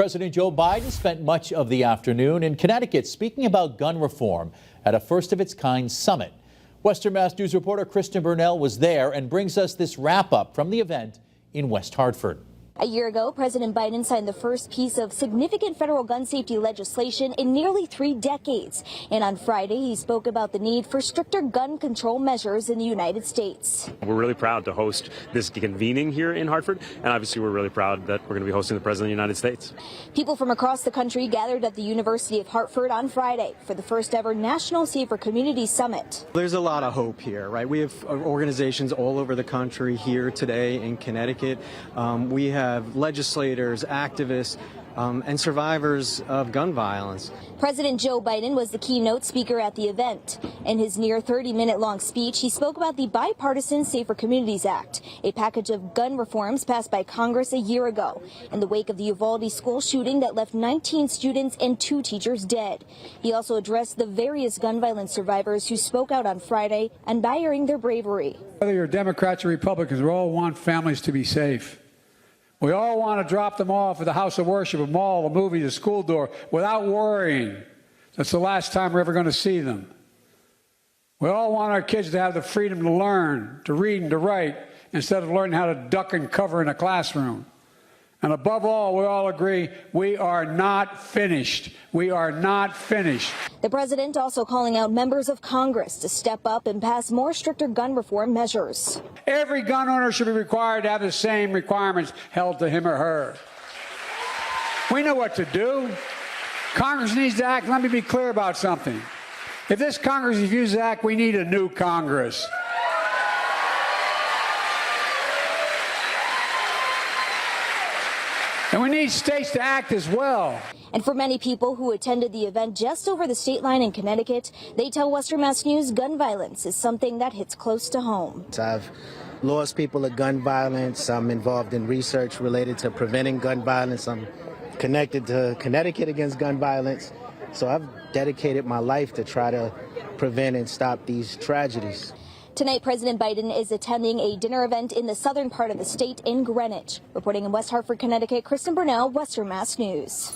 President Joe Biden spent much of the afternoon in Connecticut speaking about gun reform at a first-of-its-kind summit. Western Mass News reporter Kristen Burnell was there and brings us this wrap-up from the event in West Hartford. A year ago, President Biden signed the first piece of significant federal gun safety legislation in nearly 3 decades. And on Friday, he spoke about the need for stricter gun control measures in the United States. We're really proud to host this convening here in Hartford, and obviously we're really proud that we're going to be hosting the President of the United States. People from across the country gathered at the University of Hartford on Friday for the first ever National Safer Communities Summit. There's a lot of hope here, right? We have organizations all over the country here today in Connecticut. We have legislators, activists, and survivors of gun violence. President Joe Biden was the keynote speaker at the event. In his near 30-minute-long speech, he spoke about the bipartisan Safer Communities Act, a package of gun reforms passed by Congress a year ago in the wake of the Uvalde school shooting that left 19 students and 2 teachers dead. He also addressed the various gun violence survivors who spoke out on Friday, admiring their bravery. Whether you're Democrats or Republicans, we all want families to be safe. We all want to drop them off at the house of worship, a mall, a movie, a school door, without worrying that's the last time we're ever going to see them. We all want our kids to have the freedom to learn, to read and to write, instead of learning how to duck and cover in a classroom. And above all, we all agree we are not finished. We are not finished. The president also calling out members of Congress to step up and pass more stricter gun reform measures. Every gun owner should be required to have the same requirements held to him or her. We know what to do. Congress needs to act. Let me be clear about something. If this Congress refuses to act, we need a new Congress. And we need states to act as well. And for many people who attended the event just over the state line in Connecticut, they tell Western Mass News gun violence is something that hits close to home. I've lost people to gun violence. I'm involved in research related to preventing gun violence. I'm connected to Connecticut Against Gun Violence. So I've dedicated my life to try to prevent and stop these tragedies. Tonight, President Biden is attending a dinner event in the southern part of the state in Greenwich. Reporting in West Hartford, Connecticut, Kristen Burnell, Western Mass News.